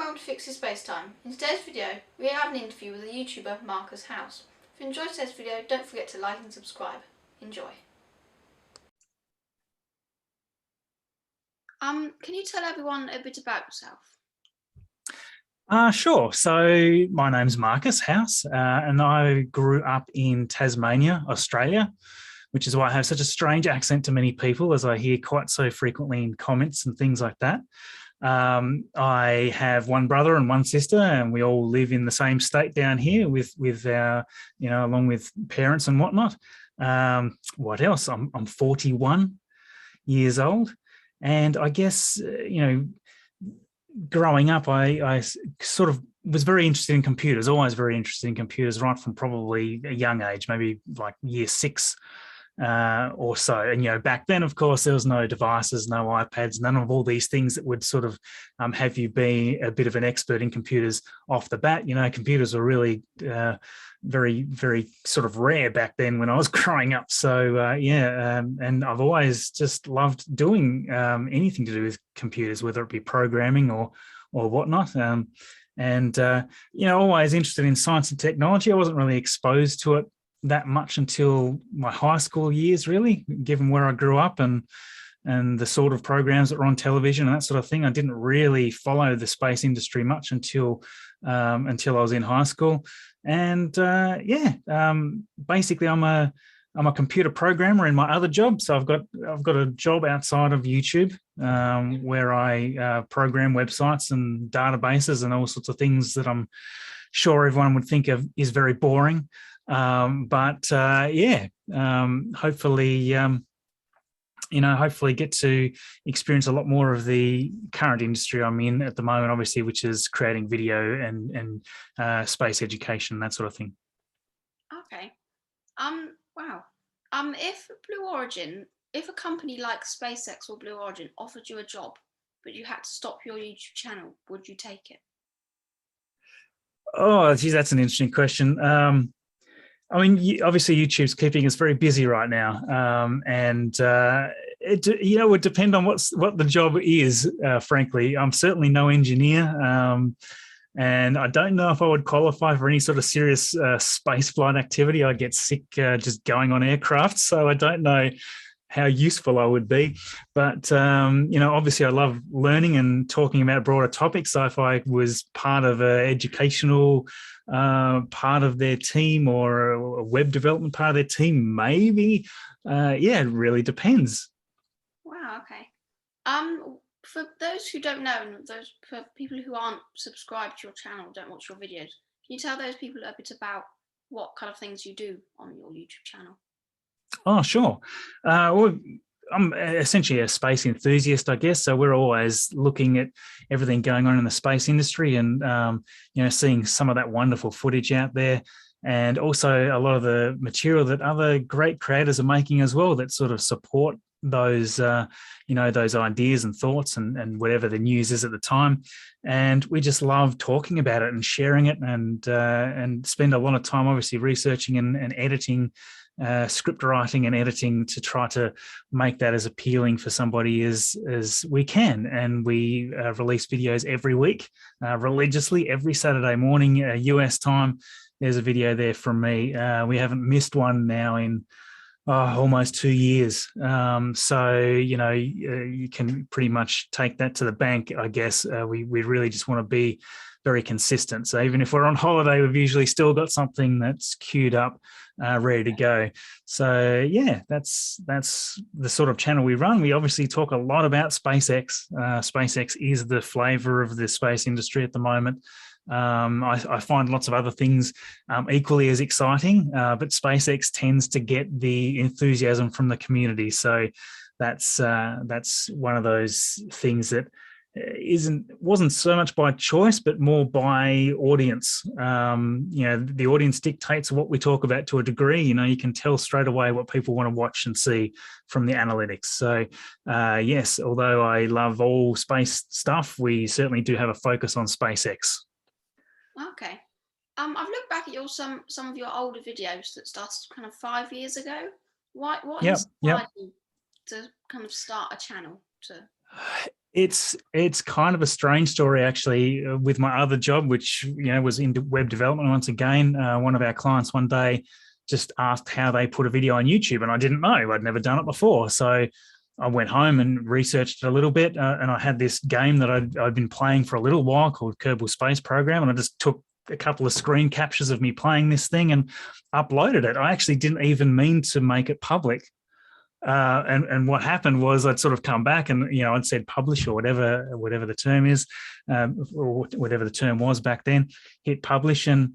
welcome to Felix's Space Time. In today's video, we have an interview with the YouTuber Marcus House. If you enjoyed today's video, don't forget to like and subscribe. Enjoy. Can you tell everyone a bit about yourself? Sure. So my name's Marcus House, and I grew up in Tasmania, Australia, which is why I have such a strange accent to many people, as I hear quite so frequently in comments and things like that. I have one brother and one sister, and we all live in the same state down here with our, along with parents and whatnot. What else? I'm 41 years old, and I guess growing up, I sort of was very interested in computers. Always very interested in computers, right from probably a young age, maybe like year 6. Or so. And, back then, of course, there was no devices, no iPads, none of all these things that would sort of have you be a bit of an expert in computers off the bat. Computers were really very, very sort of rare back then when I was growing up. So, and I've always just loved doing anything to do with computers, whether it be programming or whatnot. Always interested in science and technology. I wasn't really exposed to it that much until my high school years, really, given where I grew up and the sort of programs that were on television and that sort of thing. I didn't really follow the space industry much until I was in high school. And basically I'm a computer programmer in my other job. So I've got a job outside of YouTube where I program websites and databases and all sorts of things that I'm sure everyone would think of is very boring. Hopefully get to experience a lot more of the current industry I'm in at the moment, obviously, which is creating video and space education, that sort of thing. Okay. Wow. If a company like SpaceX or Blue Origin offered you a job, but you had to stop your YouTube channel, would you take it? Oh, geez, that's an interesting question. Obviously YouTube's keeping us very busy right now, it would depend on what the job is. Frankly, I'm certainly no engineer, and I don't know if I would qualify for any sort of serious space flight activity. I'd get sick just going on aircraft, so I don't know how useful I would be. But obviously I love learning and talking about broader topics. So if I was part of an educational part of their team or a web development part of their team, maybe. It really depends. Wow. Okay. For those who don't know, and for people who aren't subscribed to your channel, don't watch your videos, can you tell those people a bit about what kind of things you do on your YouTube channel? Oh, sure. Well, I'm essentially a space enthusiast, I guess. So we're always looking at everything going on in the space industry and, seeing some of that wonderful footage out there. And also a lot of the material that other great creators are making as well that sort of support those, those ideas and thoughts and whatever the news is at the time. And we just love talking about it and sharing it and spend a lot of time, obviously, researching and editing, script writing and editing to try to make that as appealing for somebody as we can. And we release videos every week, religiously, every Saturday morning, US time. There's a video there from me. We haven't missed one now in almost 2 years. So, you can pretty much take that to the bank, I guess. We really just want to be very consistent. So even if we're on holiday, we've usually still got something that's queued up, ready to go. So that's the sort of channel we run. We obviously talk a lot about SpaceX. SpaceX is the flavor of the space industry at the moment. I find lots of other things equally as exciting, but SpaceX tends to get the enthusiasm from the community. So that's one of those things that wasn't so much by choice, but more by audience. The audience dictates what we talk about to a degree. You can tell straight away what people want to watch and see from the analytics. So yes, although I love all space stuff, we certainly do have a focus on SpaceX. Okay. I've looked back at some of your older videos that started kind of 5 years ago. What inspired you to kind of start a channel? It's kind of a strange story, actually, with my other job, which was in web development. Once again, one of our clients one day just asked how they put a video on YouTube, and I didn't know. I'd never done it before, so I went home and researched it a little bit, and I had this game that I'd been playing for a little while called Kerbal Space Program, and I just took a couple of screen captures of me playing this thing and uploaded it. I actually didn't even mean to make it public. And what happened was I'd sort of come back and I'd said publish or whatever the term is, or whatever the term was back then, hit publish, and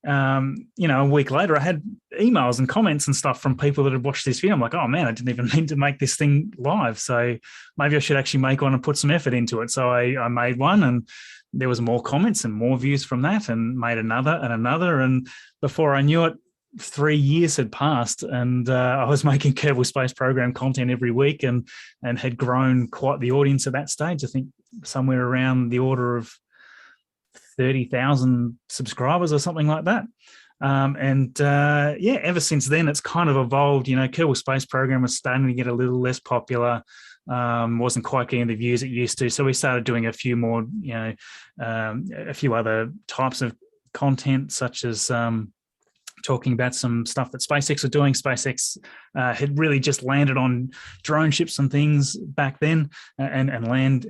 a week later I had emails and comments and stuff from people that had watched this video. I'm like, oh man, I didn't even mean to make this thing live, so maybe I should actually make one and put some effort into it. So I made one, and there was more comments and more views from that, and made another and another, and before I knew it, 3 years had passed, and I was making Kerbal Space Program content every week, and had grown quite the audience at that stage. I think somewhere around the order of 30,000 subscribers or something like that. Ever since then, it's kind of evolved. Kerbal Space Program was starting to get a little less popular. Wasn't quite getting the views it used to, so we started doing a few more, a few other types of content, such as talking about some stuff that SpaceX were doing. SpaceX had really just landed on drone ships and things back then, and land,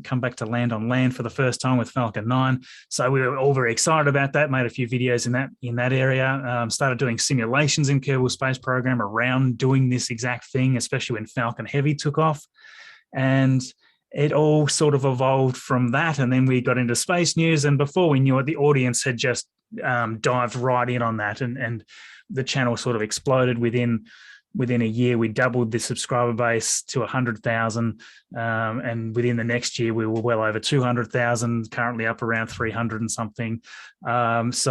come back to land on land for the first time with Falcon 9. So we were all very excited about that. Made a few videos in that area. Started doing simulations in Kerbal Space Program around doing this exact thing, especially when Falcon Heavy took off, and it all sort of evolved from that. And then we got into space news, and before we knew it, the audience had just dived right in on that, and the channel sort of exploded. Within a year, we doubled the subscriber base to 100,000, and within the next year we were well over 200,000, currently up around 300 and something. It's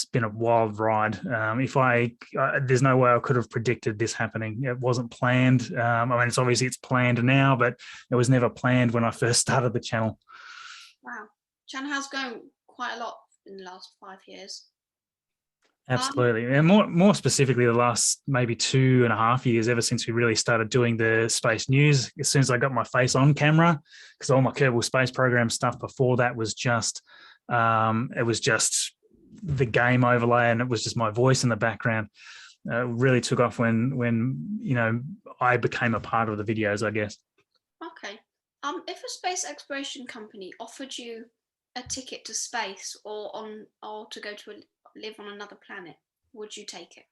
been a wild ride. There's no way I could have predicted this happening. It wasn't planned. It's obviously it's planned now, but it was never planned when I first started the channel. Wow, channel has grown quite a lot in the last 5 years. Absolutely. And more specifically, the last maybe 2.5 years, ever since we really started doing the space news. As soon as I got my face on camera, because all my Kerbal Space Program stuff before that was just, it was just the game overlay, and it was just my voice in the background. Really took off when I became a part of the videos, I guess. Okay. If a space exploration company offered you a ticket to space or to go to live on another planet, would you take it?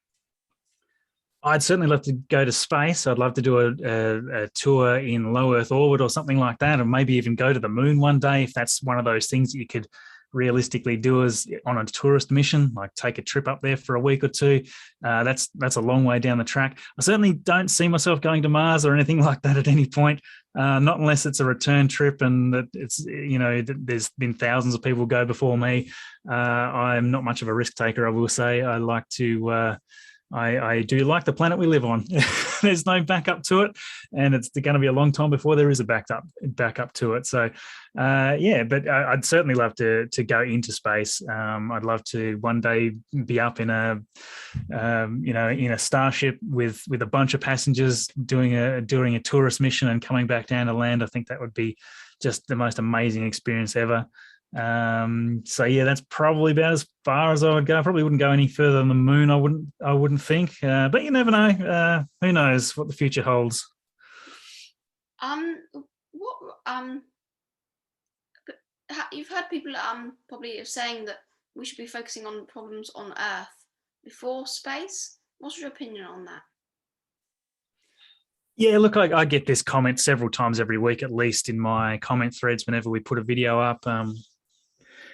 I'd certainly love to go to space. I'd love to do a tour in low Earth orbit or something like that, and maybe even go to the moon one day, if that's one of those things that you could realistically do as on a tourist mission, like take a trip up there for a week or two. That's a long way down the track. I certainly don't see myself going to Mars or anything like that at any point, not unless it's a return trip, and that it's there's been thousands of people go before me. I'm not much of a risk taker, I will say. I like to I do like the planet we live on. There's no backup to it, and it's going to be a long time before there is a backup to it. So, but I'd certainly love to go into space. I'd love to one day be up in a in a starship with a bunch of passengers doing a tourist mission and coming back down to land. I think that would be just the most amazing experience ever. That's probably about as far as I would go. I probably wouldn't go any further than the moon. I wouldn't think, but you never know. Who knows what the future holds? You've heard people probably saying that we should be focusing on problems on Earth before space. What's your opinion on that? Yeah, look, I get this comment several times every week, at least in my comment threads whenever we put a video up.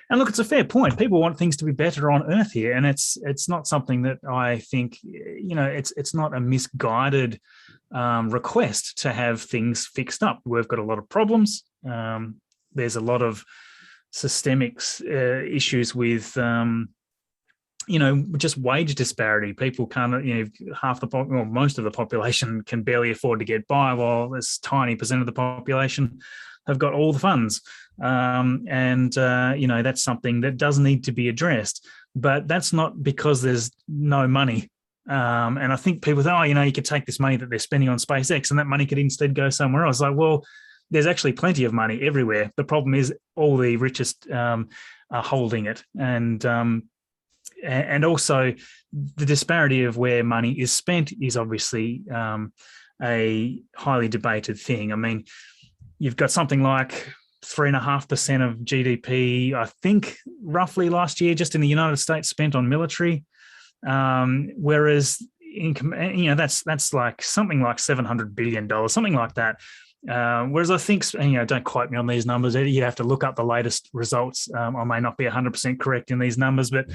And look, it's a fair point. People want things to be better on Earth here, and it's not something that I think, it's not a misguided request to have things fixed up. We've got a lot of problems. There's a lot of systemic issues with, just wage disparity. People can't, most of the population can barely afford to get by, while this tiny percent of the population have got all the funds. That's something that does need to be addressed. But that's not because there's no money. And I think people think, you could take this money that they're spending on SpaceX and that money could instead go somewhere else. Like, well, there's actually plenty of money everywhere. The problem is all the richest are holding it. And also the disparity of where money is spent is obviously a highly debated thing. I mean, you've got something like 3.5% of GDP, I think, roughly last year, just in the United States, spent on military. Whereas that's like something like $700 billion, something like that. Whereas I think, don't quote me on these numbers. You'd have to look up the latest results. I may not be 100% correct in these numbers, but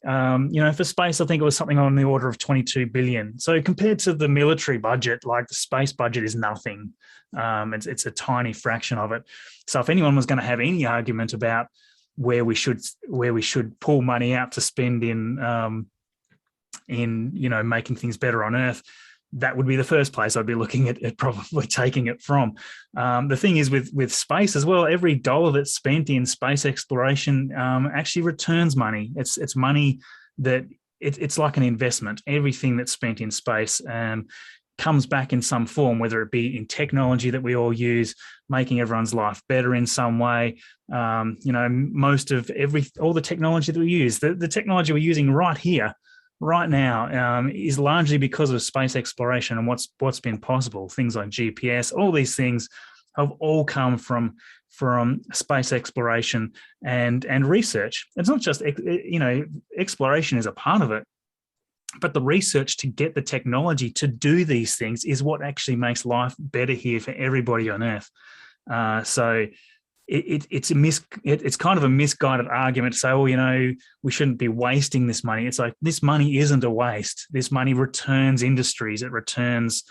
for space, I think it was something on the order of 22 billion. So compared to the military budget, like the space budget is nothing. It's a tiny fraction of it. So if anyone was going to have any argument about where we should pull money out to spend in making things better on Earth, that would be the first place I'd be looking at probably taking it from. The thing is with space as well, every dollar that's spent in space exploration actually returns money. It's money that it's like an investment. Everything that's spent in space comes back in some form, whether it be in technology that we all use, making everyone's life better in some way. Most of all the technology that we use, the technology we're using right here, right now, is largely because of space exploration and what's been possible. Things like GPS, all these things have all come from space exploration and research. It's not just exploration is a part of it, but the research to get the technology to do these things is what actually makes life better here for everybody on Earth. So it's kind of a misguided argument to say, we shouldn't be wasting this money. It's like, this money isn't a waste. This money returns industries. It returns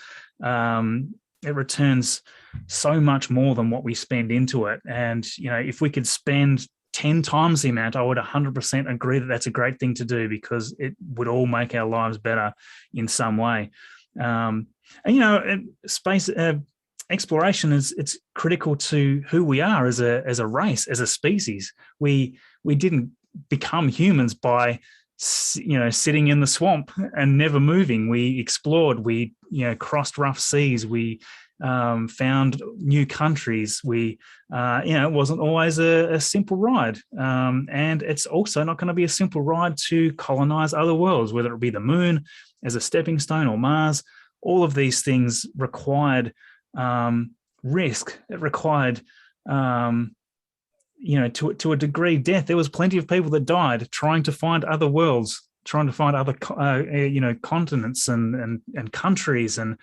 so much more than what we spend into it. And if we could spend 10 times the amount, I would 100% agree that that's a great thing to do, because it would all make our lives better in some way. Space exploration it's critical to who we are as a race, as a species. We didn't become humans by sitting in the swamp and never moving. We explored. We crossed rough seas. We found new countries. It wasn't always a simple ride. And it's also not going to be a simple ride to colonize other worlds, whether it be the moon as a stepping stone or Mars. All of these things required risk. It required, to a degree, death. There was plenty of people that died trying to find other worlds, trying to find other, continents and countries and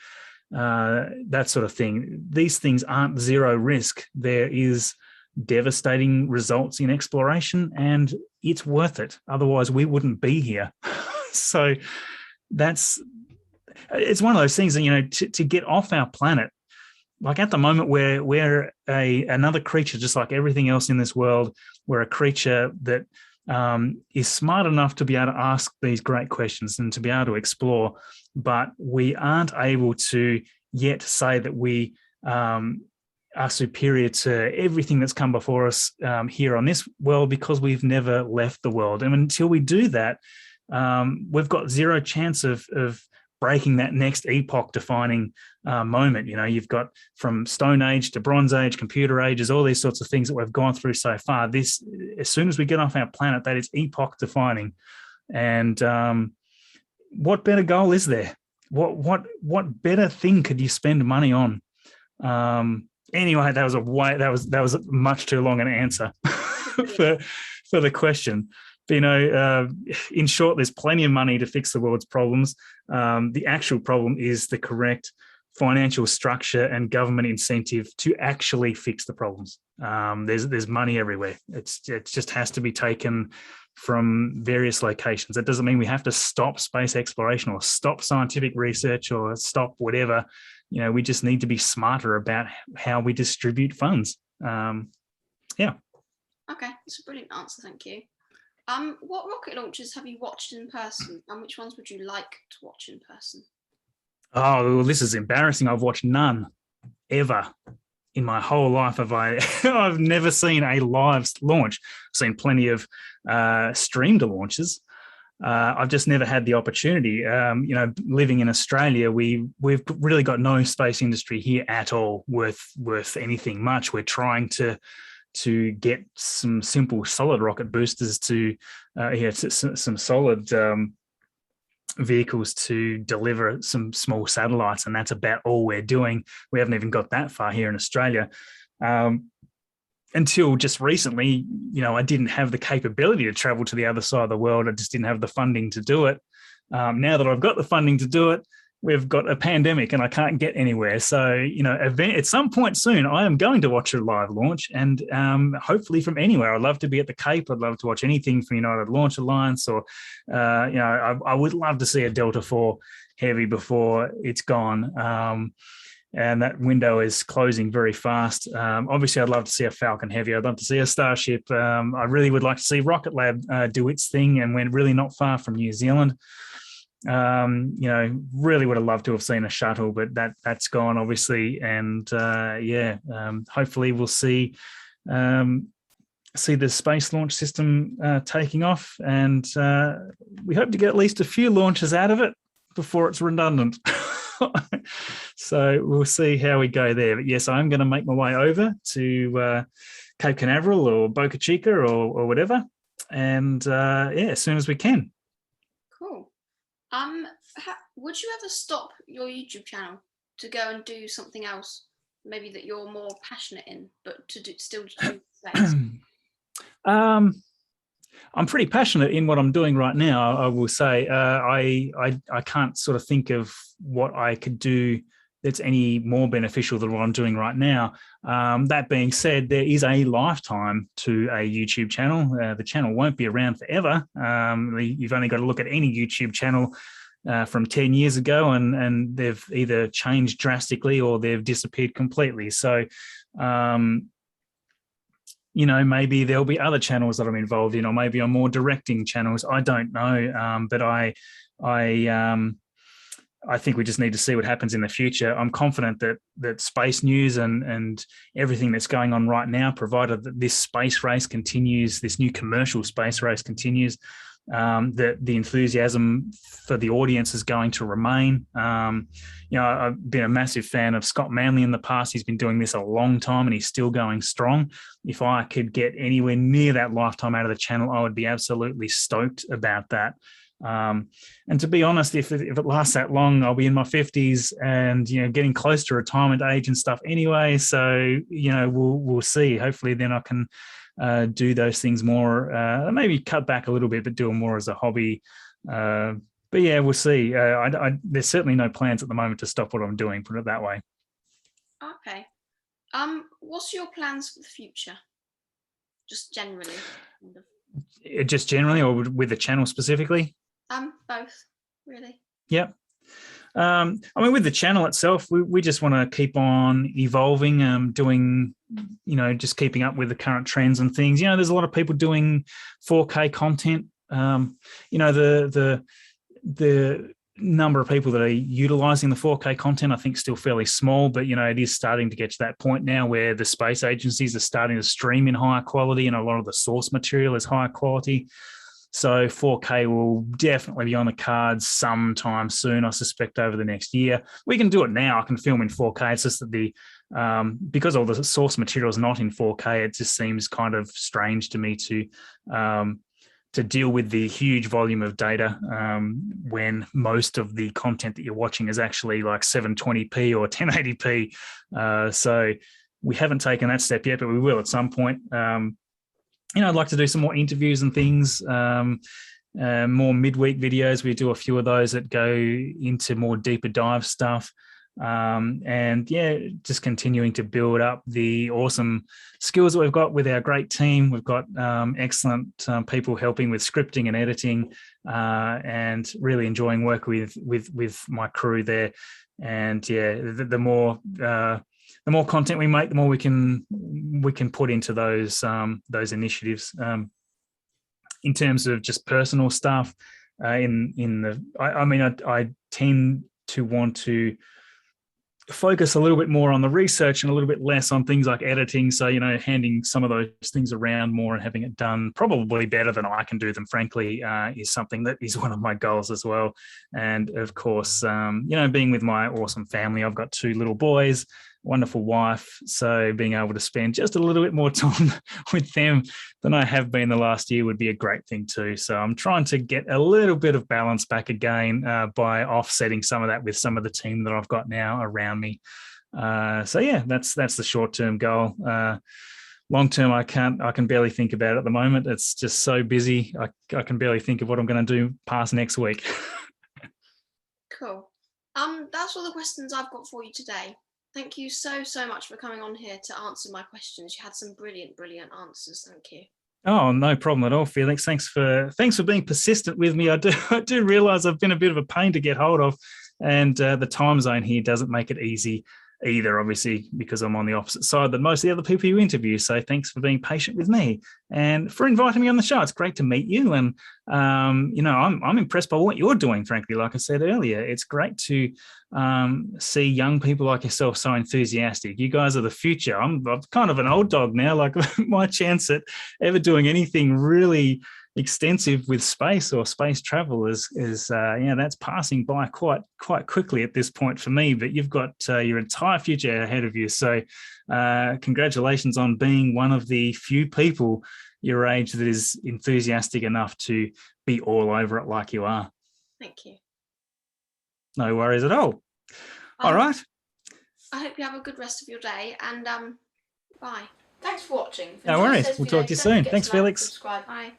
that sort of thing. These things aren't zero risk. There is devastating results in exploration, and it's worth it. Otherwise, we wouldn't be here. So it's one of those things that, to get off our planet. Like at the moment, we're another creature, just like everything else in this world. We're a creature that is smart enough to be able to ask these great questions and to be able to explore, but we aren't able to yet say that we are superior to everything that's come before us here on this world, because we've never left the world. And until we do that, we've got zero chance of breaking that next epoch-defining moment. You've got from Stone Age to Bronze Age, computer ages, all these sorts of things that we've gone through so far. This, as soon as we get off our planet, that is epoch-defining. And what better goal is there? What better thing could you spend money on? Anyway, that was much too long an answer for the question. In short, there's plenty of money to fix the world's problems. The actual problem is the correct financial structure and government incentive to actually fix the problems. There's money everywhere. It just has to be taken from various locations. That doesn't mean we have to stop space exploration or stop scientific research or stop whatever. We just need to be smarter about how we distribute funds. Yeah. Okay, that's a brilliant answer. Thank you. What rocket launches have you watched in person, and which ones would you like to watch in person? Oh, well, this is embarrassing. I've watched none ever in my whole life. I've never seen a live launch. I've seen plenty of streamed launches. I've just never had the opportunity. Living in Australia, we've really got no space industry here at all worth anything much. We're trying to get some simple solid rocket boosters to some solid vehicles to deliver some small satellites, and that's about all we're doing. We haven't even got that far here in Australia. Until just recently, I didn't have the capability to travel to the other side of the world. I just didn't have the funding to do it. Now that I've got the funding to do it, we've got a pandemic and I can't get anywhere. So, at some point soon, I am going to watch a live launch, and hopefully from anywhere. I'd love to be at the Cape. I'd love to watch anything from United Launch Alliance, or, I would love to see a Delta IV Heavy before it's gone. And that window is closing very fast. Obviously, I'd love to see a Falcon Heavy. I'd love to see a Starship. I really would like to see Rocket Lab do its thing, and we're really not far from New Zealand. Really would have loved to have seen a shuttle, but that's gone, obviously. And hopefully we'll see the space launch system taking off, and we hope to get at least a few launches out of it before it's redundant. So we'll see how we go there. But yes, I'm going to make my way over to Cape Canaveral or Boca Chica or whatever, and as soon as we can. Cool. Would you ever stop your YouTube channel to go and do something else, maybe that you're more passionate in, but still do space? I'm pretty passionate in what I'm doing right now. I will say I can't sort of think of what I could do that's any more beneficial than what I'm doing right now. That being said, there is a lifetime to a YouTube channel. The channel won't be around forever. You've only got to look at any YouTube channel from 10 years ago, and they've either changed drastically or they've disappeared completely. So, maybe there'll be other channels that I'm involved in, or maybe I'm more directing channels. I don't know. But I think we just need to see what happens in the future. I'm confident that space news and everything that's going on right now, provided that this space race continues, this new commercial space race continues, that the enthusiasm for the audience is going to remain. I've been a massive fan of Scott Manley in the past. He's been doing this a long time and he's still going strong. If I could get anywhere near that lifetime out of the channel, I would be absolutely stoked about that. And to be honest, if it lasts that long, I'll be in my 50s and, getting close to retirement age and stuff anyway. So, we'll see. Hopefully then I can do those things more, maybe cut back a little bit, but do them more as a hobby. But yeah, we'll see. There's certainly no plans at the moment to stop what I'm doing, put it that way. Okay. What's your plans for the future? Just generally. Just generally, or with the channel specifically? Both, really. Yeah. With the channel itself, we just want to keep on evolving, doing, just keeping up with the current trends and things. There's a lot of people doing 4K content. The number of people that are utilizing the 4K content, I think, still fairly small, but it is starting to get to that point now where the space agencies are starting to stream in higher quality, and a lot of the source material is higher quality. So 4K will definitely be on the cards sometime soon, I suspect, over the next year. We can do it now. I can film in 4K. It's just that because all the source material is not in 4K, it just seems kind of strange to me to deal with the huge volume of data when most of the content that you're watching is actually like 720p or 1080p. So we haven't taken that step yet, but we will at some point. I'd like to do some more interviews and things, more midweek videos. We do a few of those that go into more deeper dive stuff. Just continuing to build up the awesome skills that we've got with our great team. We've got excellent people helping with scripting and editing, and really enjoying working with my crew there. And the more content we make, the more we can put into those initiatives. In terms of just personal stuff, I tend to want to focus a little bit more on the research and a little bit less on things like editing. So, handing some of those things around more and having it done probably better than I can do them, frankly, is something that is one of my goals as well. And of course, being with my awesome family, I've got 2 little boys, wonderful wife. So being able to spend just a little bit more time with them than I have been the last year would be a great thing too. So I'm trying to get a little bit of balance back again by offsetting some of that with some of the team that I've got now around me. So yeah, that's the short-term goal. Long-term, I can barely think about it at the moment. It's just so busy. I can barely think of what I'm going to do past next week. Cool. That's all the questions I've got for you today. Thank you so much for coming on here to answer my questions. You had some brilliant answers. Thank you. Oh, no problem at all, Felix. Thanks for being persistent with me. I do realize I've been a bit of a pain to get hold of, and the time zone here doesn't make it easy either, obviously, because I'm on the opposite side than most of the other people you interview. So thanks for being patient with me and for inviting me on the show. It's great to meet you. And, I'm impressed by what you're doing, frankly. Like I said earlier, it's great to see young people like yourself so enthusiastic. You guys are the future. I'm kind of an old dog now. Like my chance at ever doing anything really extensive with space or space travel is that's passing by quite quickly at this point for me. But you've got your entire future ahead of you. So congratulations on being one of the few people your age that is enthusiastic enough to be all over it like you are. Thank you. No worries at all. All right. I hope you have a good rest of your day, and bye. Thanks for watching. No worries. We'll talk to you soon. Thanks, Felix. Subscribe. Bye.